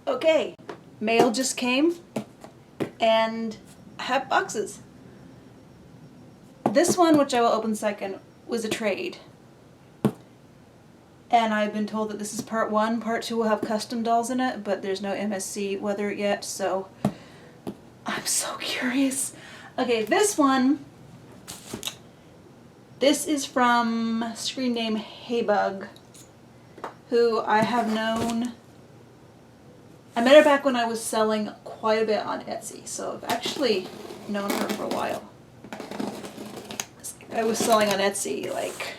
Okay, mail just came and I have boxes. This one, which I will open second, was a trade. And I've been told that this is part 1. Part 2 will have custom dolls in it, but there's no MSC weather yet, so I'm so curious. Okay, this one, this is from screen name HeyBug, who I have known. I met her back when I was selling quite a bit on Etsy, so I've actually known her for a while. I was selling on Etsy like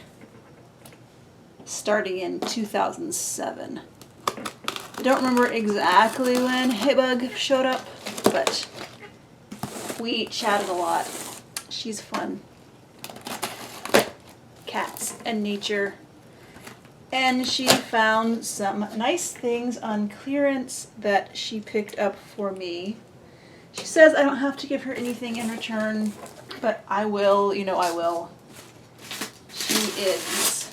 starting in 2007. I don't remember exactly when HeyBug showed up, but we chatted a lot. She's fun. Cats and nature. And she found some nice things on clearance that she picked up for me. She says I don't have to give her anything in return, but I will, you know I will. She is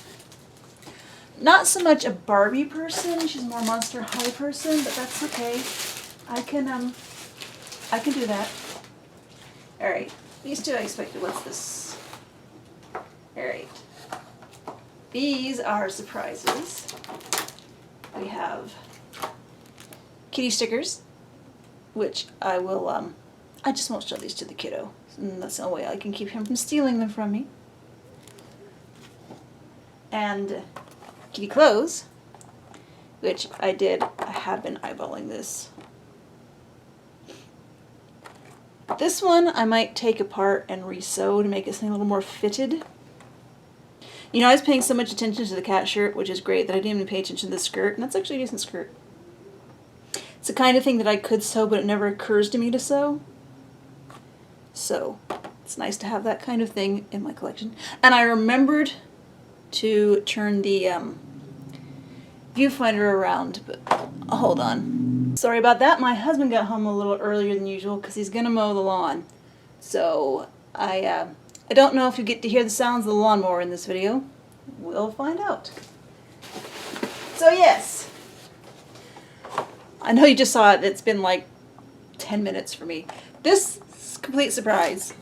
not so much a Barbie person, she's more Monster High person, but that's okay. I can do that. Alright, these two I expected. What's this? Alright. These are surprises. We have kitty stickers, which I will, I just won't show these to the kiddo. And that's the only way I can keep him from stealing them from me. And kitty clothes, which I have been eyeballing this. This one I might take apart and re-sew to make it something a little more fitted. You know, I was paying so much attention to the cat shirt, which is great, that I didn't even pay attention to the skirt, and that's actually a decent skirt. It's the kind of thing that I could sew, but it never occurs to me to sew. So, it's nice to have that kind of thing in my collection. And I remembered to turn the viewfinder around, but hold on. Sorry about that, my husband got home a little earlier than usual because he's gonna mow the lawn. So, I don't know if you get to hear the sounds of the lawnmower in this video. We'll find out. So yes, I know you just saw it. It's been like 10 minutes for me. This is complete surprise.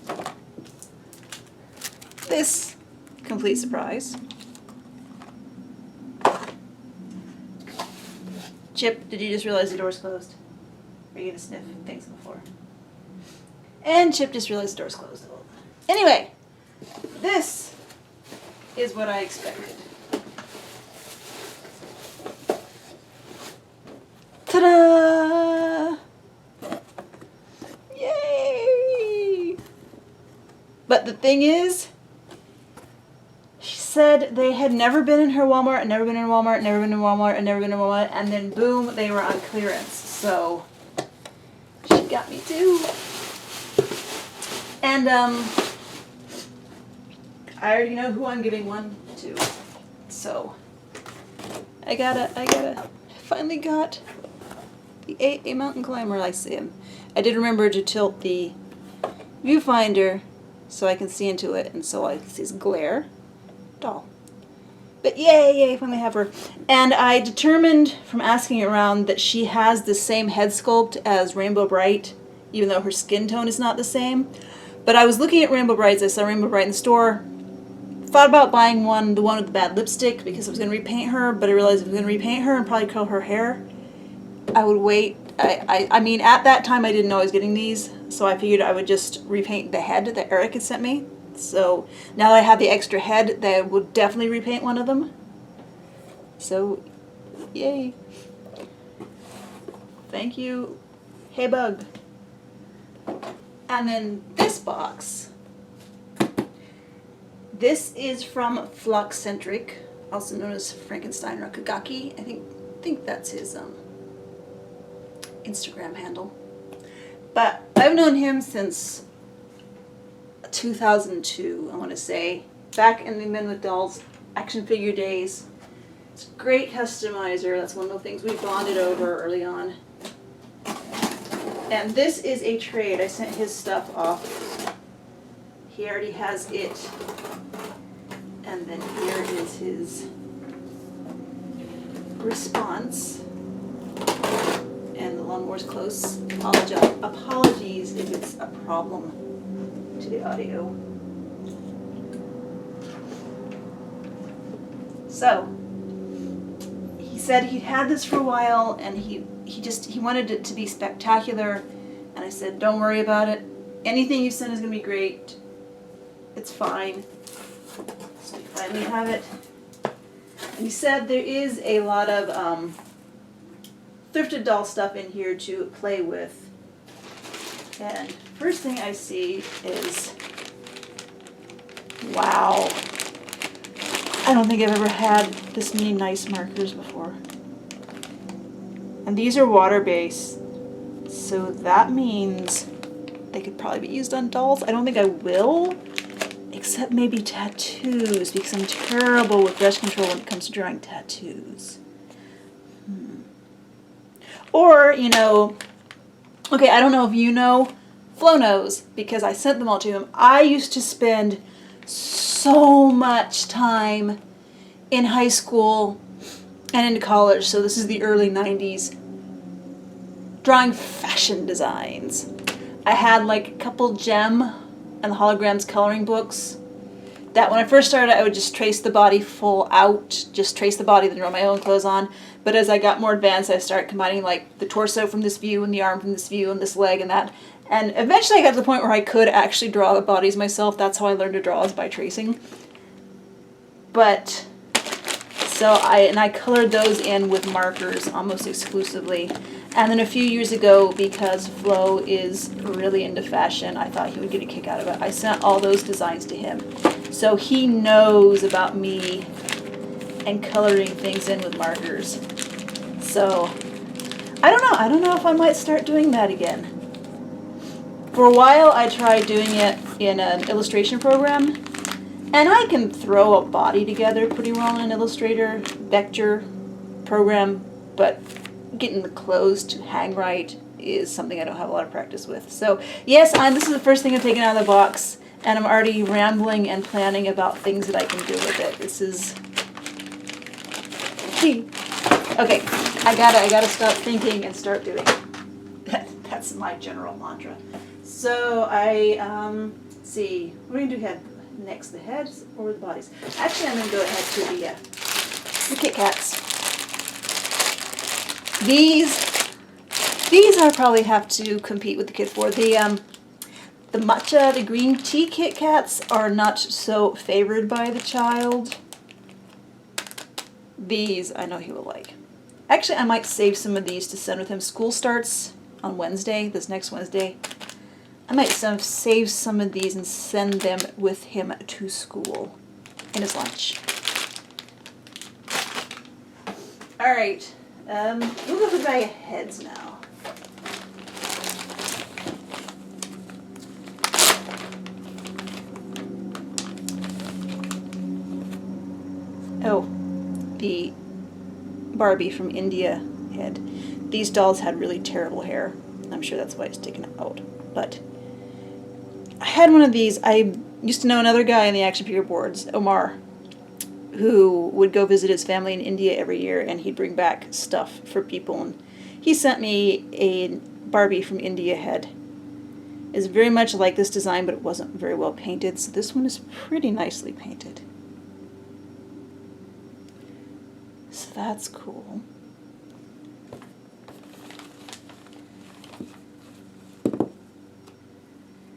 This complete surprise. Chip, did you just realize the door's closed? Are you gonna sniff things before? And Chip just realized the door's closed. Anyway, this is what I expected. Ta-da! Yay! But the thing is, she said they had never been in her Walmart, and never been in Walmart, never been in Walmart, and never been in Walmart, and then boom, they were on clearance. So, she got me too. And, I already know who I'm giving one to. So, I finally got the A mountain climber. I see him. I did remember to tilt the viewfinder so I can see into it, and so I see his glare. Doll. But yay, finally have her. And I determined from asking around that she has the same head sculpt as Rainbow Bright, even though her skin tone is not the same. But I was looking at Rainbow Brights. I saw Rainbow Bright in the store. Thought about buying the one with the bad lipstick, because I was going to repaint her, but I realized if I was going to repaint her and probably curl her hair, I would wait. I mean, at that time I didn't know I was getting these, so I figured I would just repaint the head that Eric had sent me. So now that I have the extra head, I would definitely repaint one of them. So, yay. Thank you, HeyBug. And then this box. This is from Flockcentric, also known as Frankenstein Rakagaki. I think that's his Instagram handle. But I've known him since 2002, I want to say, back in the Men with Dolls action figure days. It's a great customizer. That's one of the things we bonded over early on. And this is a trade. I sent his stuff off. He already has it. And then here is his response. And doors close. Apologies if it's a problem to the audio. So, he said he'd had this for a while, and he wanted it to be spectacular, and I said, don't worry about it. Anything you send is going to be great. It's fine. So we finally have it. And he said there is a lot of thrifted doll stuff in here to play with. And first thing I see is, wow. I don't think I've ever had this many nice markers before. And these are water-based, so that means they could probably be used on dolls. I don't think I will, except maybe tattoos, because I'm terrible with brush control when it comes to drawing tattoos. Or, you know, okay, I don't know if you know, Flo knows, because I sent them all to him. I used to spend so much time in high school and into college, so this is the early 90s, drawing fashion designs. I had like a couple Gem and the Holograms coloring books that when I first started I would just trace the body full out, just trace the body, then draw my own clothes on. But as I got more advanced I started combining like the torso from this view and the arm from this view and this leg and that. And eventually I got to the point where I could actually draw the bodies myself. That's how I learned to draw, is by tracing. But, so I colored those in with markers almost exclusively. And then a few years ago, because Flo is really into fashion, I thought he would get a kick out of it. I sent all those designs to him. So he knows about me and coloring things in with markers. So, I don't know if I might start doing that again. For a while I tried doing it in an illustration program, and I can throw a body together pretty well in an Illustrator vector program, but getting the clothes to hang right is something I don't have a lot of practice with. So yes, this is the first thing I'm taking out of the box, and I'm already rambling and planning about things that I can do with it. This is... Okay, I gotta stop thinking and start doing. That's my general mantra. So let's see, what are we gonna do head next, the heads or the bodies? Actually, I'm gonna go ahead to the Kit Kats. These I probably have to compete with the kid for. The matcha, the green tea Kit Kats are not so favored by the child. These I know he will like. Actually, I might save some of these to send with him. School starts on Wednesday, this next Wednesday. I might save some of these and send them with him to school in his lunch. Alright, we'll go for the bag of heads now. Oh, the Barbie from India head. These dolls had really terrible hair. I'm sure that's why it's taken out. But I had one of these. I used to know another guy in the action figure boards, Omar, who would go visit his family in India every year, and he'd bring back stuff for people. And he sent me a Barbie from India head. It's very much like this design, but it wasn't very well painted. So this one is pretty nicely painted. So that's cool.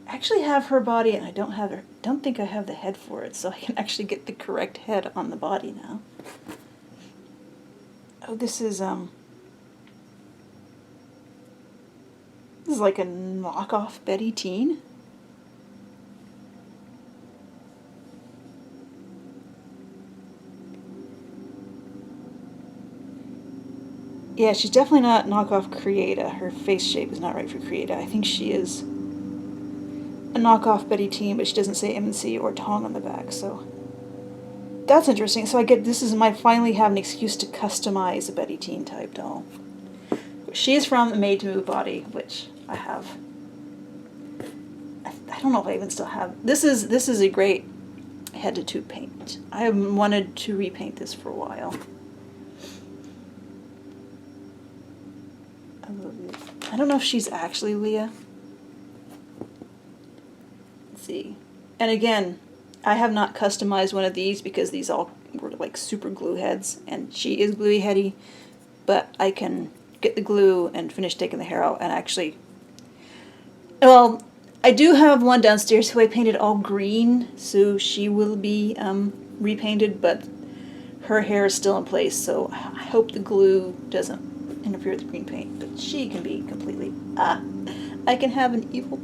I actually have her body, and I don't think I have the head for it, so I can actually get the correct head on the body now. Oh, this is like a knockoff Betty Teen. Yeah, she's definitely not knockoff Creata. Her face shape is not right for Creata. I think she is a knockoff Betty Teen, but she doesn't say M&C or Tong on the back, so that's interesting. So I get, this is my finally have an excuse to customize a Betty Teen type doll. She is from the Made to Move body, which I have. I don't know if I even still have. This is a great head to tube paint. I have wanted to repaint this for a while. I don't know if she's actually Leah. Let's see. And again, I have not customized one of these because these all were like super glue heads, and she is gluey heady, but I can get the glue and finish taking the hair out and actually, well, I do have one downstairs who I painted all green, so she will be repainted, but her hair is still in place, so I hope the glue doesn't interfere with the green paint, but she can be completely, I can have an evil.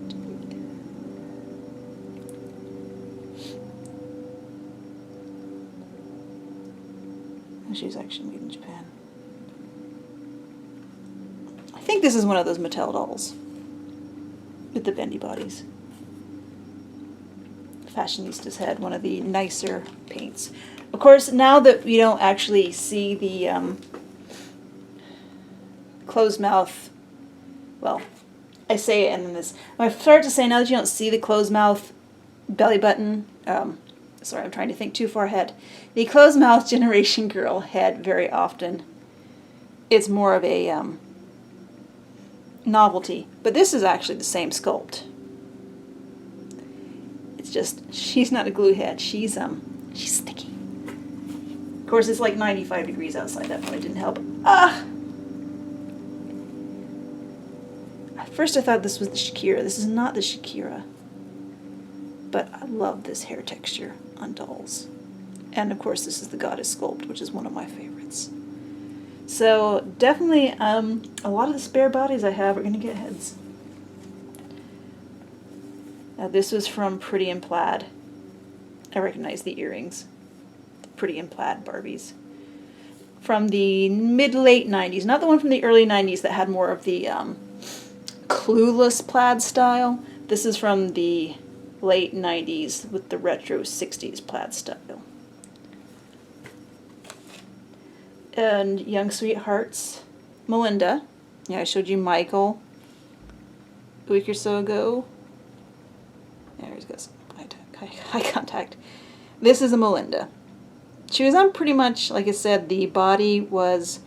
She's actually made in Japan. I think this is one of those Mattel dolls with the bendy bodies. Fashionistas had one of the nicer paints. Of course, now that we don't actually see the closed mouth, well, I say it and then this, I started to say now that you don't see the closed mouth belly button, sorry, I'm trying to think too far ahead. The closed mouth Generation Girl head very often, it's more of a novelty, but this is actually the same sculpt. It's just she's not a glue head. She's sticky. Of course, it's like 95 degrees outside. That probably didn't help. At first, I thought this was the Shakira. This is not the Shakira. But I love this hair texture on dolls. And of course, this is the Goddess sculpt, which is one of my favorites. So definitely, a lot of the spare bodies I have are going to get heads. Now this was from Pretty in Plaid. I recognize the earrings. Pretty in Plaid Barbies. From the mid-late 90s. Not the one from the early 90s that had more of the clueless plaid style. This is from the late 90s with the retro 60s plaid style. And Young Sweethearts, Melinda. Yeah, I showed you Michael a week or so ago. There he's got some eye contact. This is a Melinda. She was on pretty much, like I said, the body was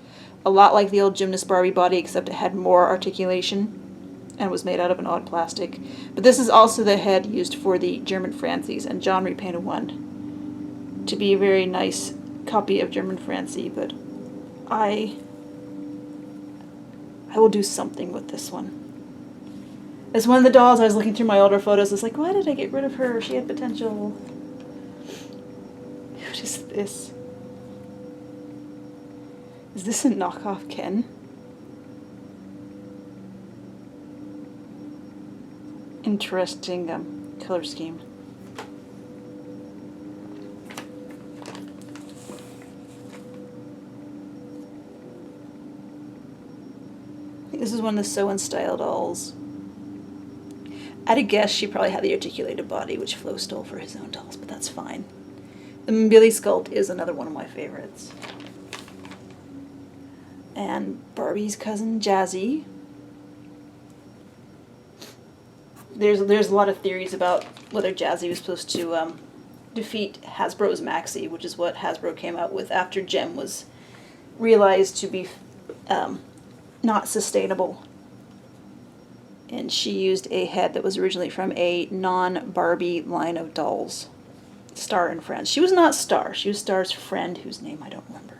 a lot like the old Gymnast Barbie body, except it had more articulation and was made out of an odd plastic. But this is also the head used for the German Francies, and John repainted one to be a very nice copy of German Francie, but I will do something with this one. As one of the dolls, I was looking through my older photos, I was like, why did I get rid of her? She had potential. What is this? Is this a knockoff Ken? Interesting color scheme. I think this is one of the Sew and Style dolls. I'd guess she probably had the articulated body, which Flo stole for his own dolls, but that's fine. The Billy sculpt is another one of my favorites. And Barbie's cousin Jazzy. There's a lot of theories about whether Jazzy was supposed to defeat Hasbro's Maxie, which is what Hasbro came out with after Gem was realized to be not sustainable. And she used a head that was originally from a non-Barbie line of dolls. Star and Friends. She was not Star. She was Star's friend, whose name I don't remember.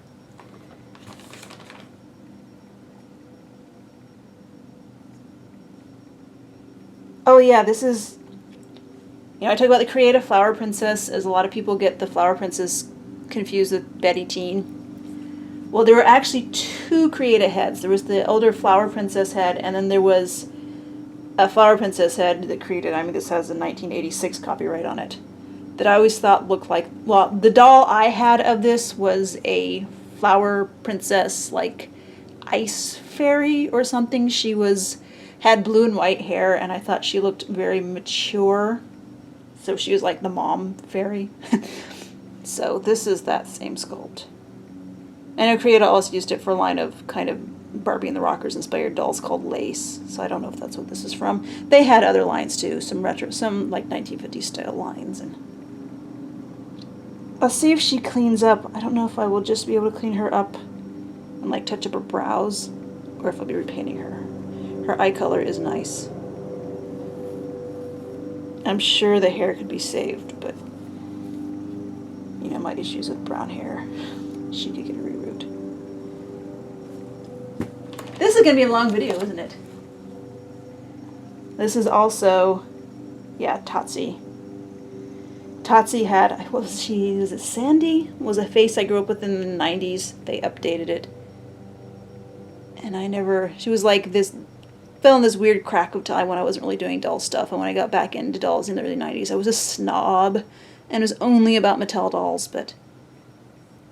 Oh yeah, this is, I talk about the Creative Flower Princess, as a lot of people get the Flower Princess confused with Betty Teen. Well, there were actually two Creative heads. There was the older Flower Princess head, and then there was a Flower Princess head that created, this has a 1986 copyright on it, that I always thought looked like, well, the doll I had of this was a Flower Princess, like ice fairy or something. She had blue and white hair, and I thought she looked very mature. So she was like the mom fairy. So this is that same sculpt. I know Creator also used it for a line of kind of Barbie and the Rockers inspired dolls called Lace. So I don't know if that's what this is from. They had other lines too, some like 1950s style lines. And I'll see if she cleans up. I don't know if I will just be able to clean her up and like touch up her brows. or if I'll be repainting her. Her eye color is nice. I'm sure the hair could be saved, but you know, my issues with brown hair. She could get a reroot. This is gonna be a long video, isn't it? This is also, yeah, Tatsi. Tatsi had, what was she, was it Sandy? Was a face I grew up with in the 90s. They updated it. And I never, she was like this, fell in this weird crack of time when I wasn't really doing doll stuff. And when I got back into dolls in the early 90s, I was a snob. And it was only about Mattel dolls, but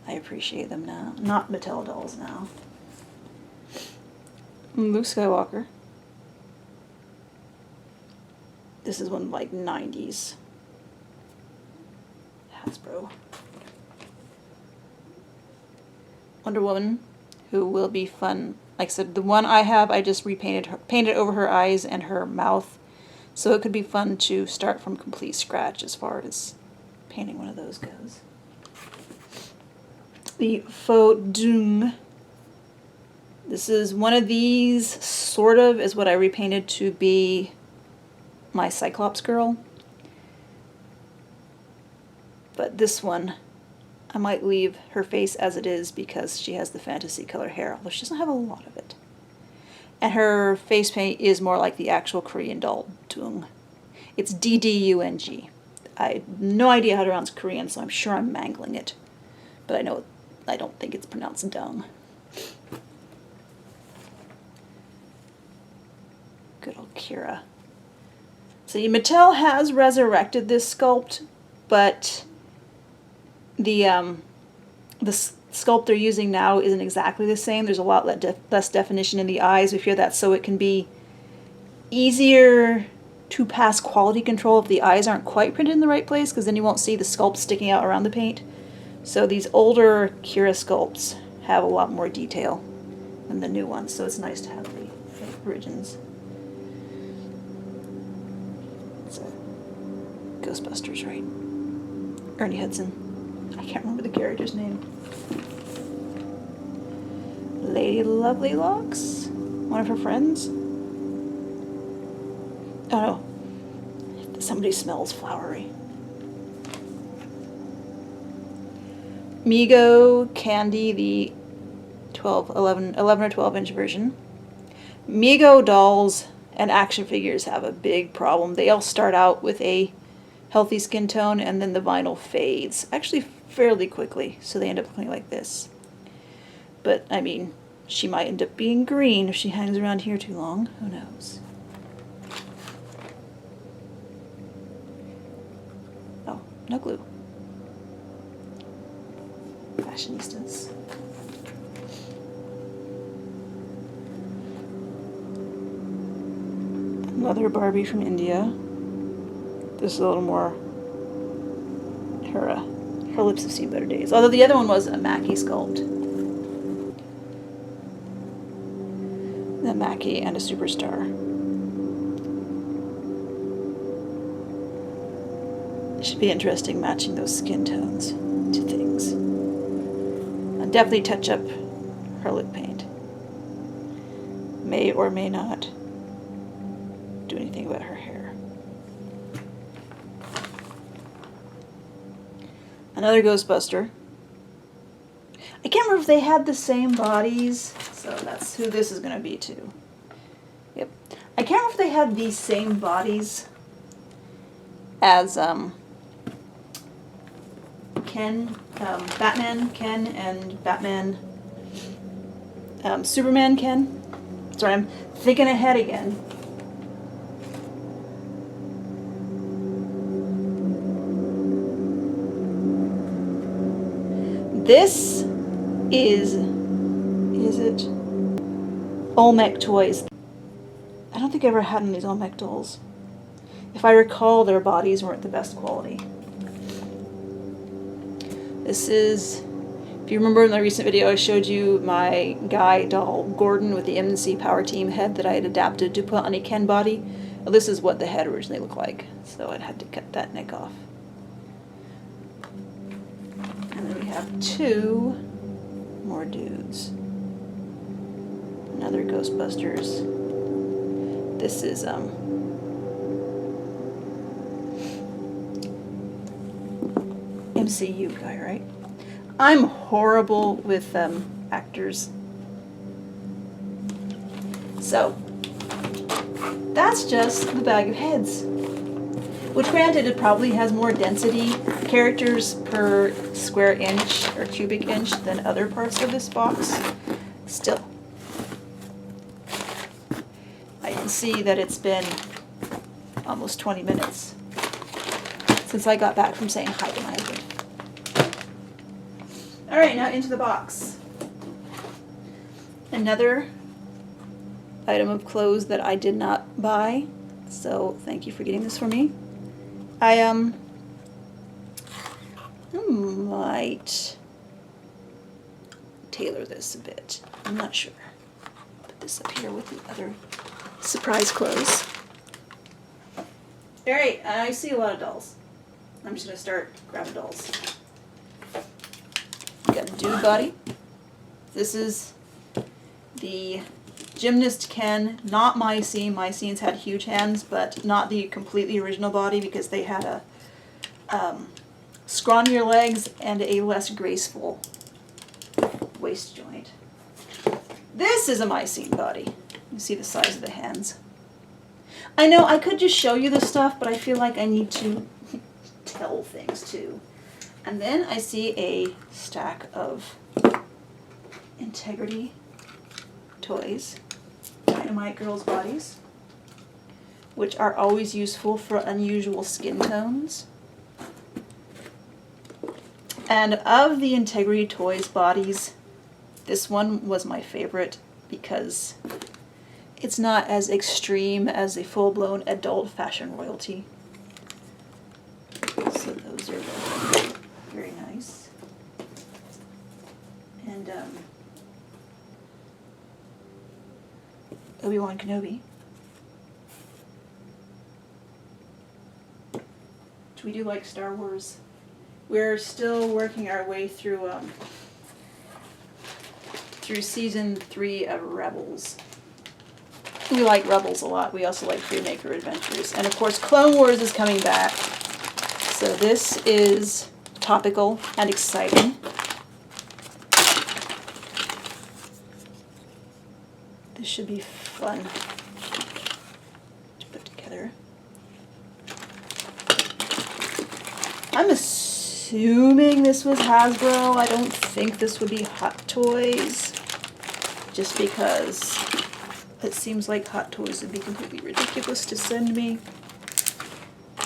I appreciate them now. Not Mattel dolls now. Luke Skywalker. This is one like 90s. Hasbro. Wonder Woman, who will be fun. Like I said, the one I have, I just repainted her, painted over her eyes and her mouth, so it could be fun to start from complete scratch as far as painting one of those goes. The Faux Dung. This is one of these, sort of, is what I repainted to be my Cyclops girl. But this one, I might leave her face as it is because she has the fantasy color hair, although she doesn't have a lot of it. And her face paint is more like the actual Korean doll, Dung. It's D-D-U-N-G. I have no idea how to pronounce Korean, so I'm sure I'm mangling it. But I don't think it's pronounced Dung. Good old Kira. See, Mattel has resurrected this sculpt, but the sculpt they're using now isn't exactly the same. There's a lot less definition in the eyes. We feel that so it can be easier to pass quality control if the eyes aren't quite printed in the right place, because then you won't see the sculpt sticking out around the paint. So these older Kira sculpts have a lot more detail than the new ones, so it's nice to have the origins. It's Ghostbusters, right? Ernie Hudson. I can't remember the character's name. Lady Lovely Locks? One of her friends? Oh no. Somebody smells flowery. Mego Candy, the 11 or 12 inch version. Mego dolls and action figures have a big problem. They all start out with a healthy skin tone and then the vinyl fades. Actually fairly quickly, so they end up looking like this. But, I mean, she might end up being green if she hangs around here too long. Who knows? Oh, no glue. Fashionistas. Another Barbie from India. This is a little more, her lips have seen better days. Although the other one was a Mackie sculpt. The Mackie and a Superstar. It should be interesting matching those skin tones to things. I'll definitely touch up her lip paint. May or may not do anything about her hair. Another Ghostbuster. I can't remember if they had the same bodies, so that's who this is going to be too. Yep. I can't remember if they had these same bodies as Ken, Batman Ken and Batman, Superman Ken. Sorry, I'm thinking ahead again. This is it Olmec Toys. I don't think I ever had one of these Olmec dolls. If I recall, their bodies weren't the best quality. This is, if you remember in the recent video, I showed you my guy doll, Gordon, with the MNC Power Team head that I had adapted to put on a Ken body. Well, this is what the head originally looked like, so I had to cut that neck off. And then we have two more dudes. Another Ghostbusters. This is MCU guy, right? I'm horrible with actors. So that's just the bag of heads. Which, granted, it probably has more density characters per square inch or cubic inch than other parts of this box. Still, I can see that it's been almost 20 minutes since I got back from saying hi to my husband. All right, now into the box. Another item of clothes that I did not buy, so thank you for getting this for me. I might tailor this a bit. I'm not sure. Put this up here with the other surprise clothes. All right, I see a lot of dolls. I'm just gonna start grabbing dolls. Got a dude body. This is the Gymnast Ken, not Mycene. Mycene's had huge hands, but not the completely original body because they had a scrawnier legs and a less graceful waist joint. This is a Mycene body. You see the size of the hands. I know I could just show you this stuff, but I feel like I need to tell things too. And then I see a stack of Integrity toys. Dynamite Girls bodies, which are always useful for unusual skin tones. And of the Integrity Toys bodies, this one was my favorite because it's not as extreme as a full-blown adult fashion royalty. So those are very nice. And Obi-Wan Kenobi. Which we do like Star Wars. We're still working our way through season 3 of Rebels. We like Rebels a lot. We also like Freemaker Adventures. And of course Clone Wars is coming back. So this is topical and exciting. This should be fun to put together. I'm assuming this was Hasbro. I don't think this would be Hot Toys, just because it seems like Hot Toys would be completely ridiculous to send me.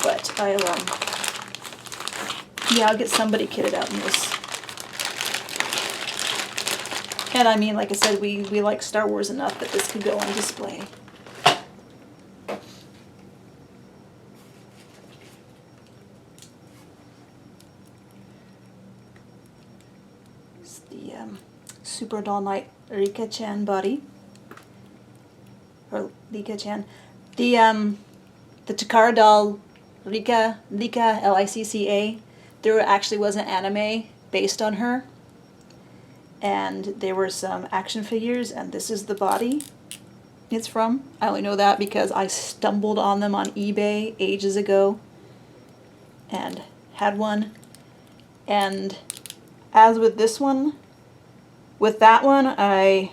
But I'll get somebody kitted out in this. And I mean, like I said, we like Star Wars enough that this could go on display. It's the Super Doll Knight Rika-chan body. Or Lika-chan. The Takara doll Rika, L-I-C-C-A. There actually was an anime based on her. And there were some action figures, and this is the body it's from. I only know that because I stumbled on them on eBay ages ago and had one. And as with this one, with that one, I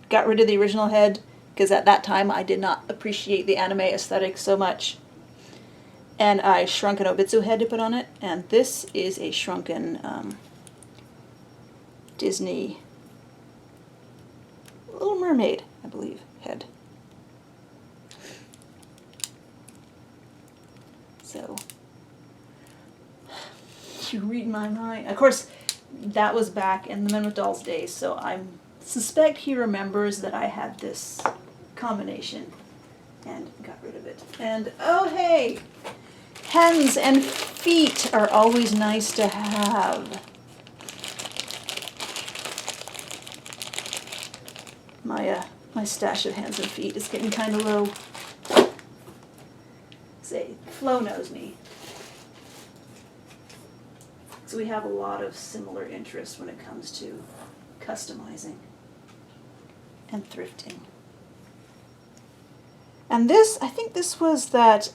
got rid of the original head because at that time I did not appreciate the anime aesthetic so much. And I shrunk an Obitsu head to put on it, and this is a shrunken Disney Little Mermaid, I believe, head. So, you read my mind. Of course, that was back in the Men with Dolls days, so I suspect he remembers that I had this combination and got rid of it. And, oh hey! Hands and feet are always nice to have. My stash of hands and feet is getting kind of low. Say, Flo knows me. So we have a lot of similar interests when it comes to customizing. and thrifting. And this, I think this was that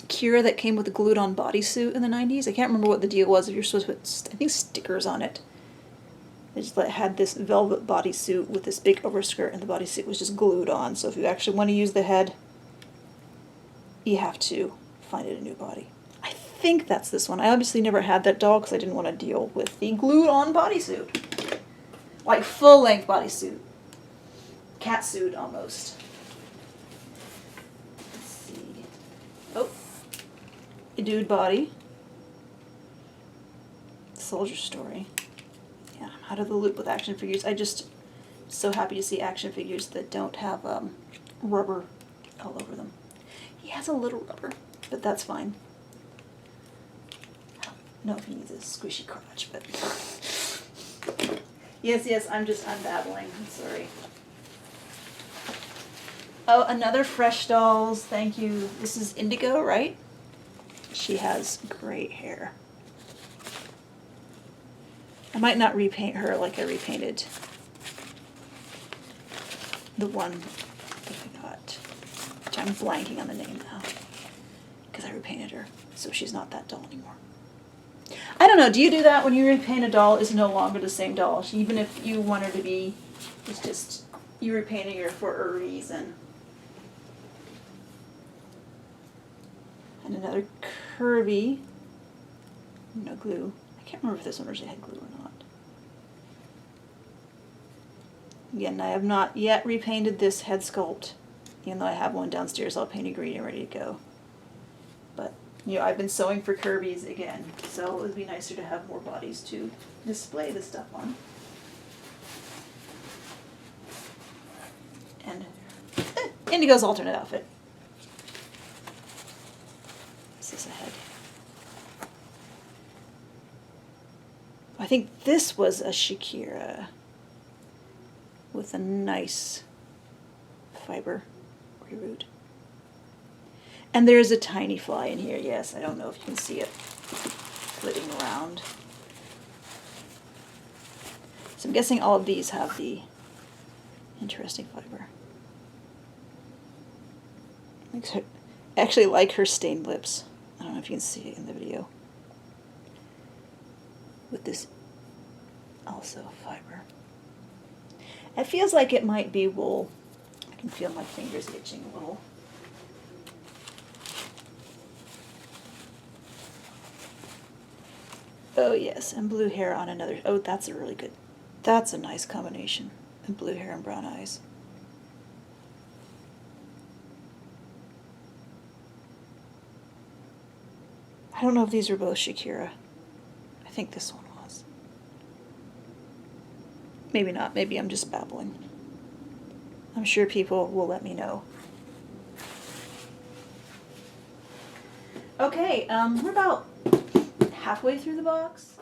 Kira that came with a glued-on bodysuit in the 90s. I can't remember what the deal was. If you're supposed to put, I think, stickers on it. It just had this velvet bodysuit with this big overskirt, and the bodysuit was just glued on. So if you actually want to use the head, you have to find it a new body. I think that's this one. I obviously never had that doll because I didn't want to deal with the glued-on bodysuit. Like full-length bodysuit. Catsuit almost. Let's see. Oh. A dude body. Soldier Story. Yeah, I'm out of the loop with action figures. I just so happy to see action figures that don't have rubber all over them. He has a little rubber, but that's fine. No, he needs a squishy crotch, but yes, I'm babbling. I'm sorry. Oh, another Fresh Dolls. Thank you. This is Indigo, right? She has great hair. I might not repaint her like I repainted the one that I got, which I'm blanking on the name now, because I repainted her, so she's not that doll anymore. I don't know, do you do that when you repaint a doll is no longer the same doll? Even if you want her to be, it's just, you repainting her for a reason. And another Kirby, no glue. I can't remember if this one originally had glue or not. Again, I have not yet repainted this head sculpt, even though I have one downstairs all painted green and ready to go. But, you know, I've been sewing for Kirby's again, so it would be nicer to have more bodies to display the stuff on. And Indigo's alternate outfit. Is this a head? I think this was a Shakira with a nice fiber reroute. And there's a tiny fly in here, yes. I don't know if you can see it flitting around. So I'm guessing all of these have the interesting fiber. I actually like her stained lips. I don't know if you can see it in the video. With this also fiber. It feels like it might be wool. I can feel my fingers itching a little. Oh yes, and blue hair on another. Oh, that's a really good. That's a nice combination. And blue hair and brown eyes. I don't know if these are both Shakira. I think this one was. Maybe not. Maybe I'm just babbling. I'm sure people will let me know. Okay, we're about halfway through the box.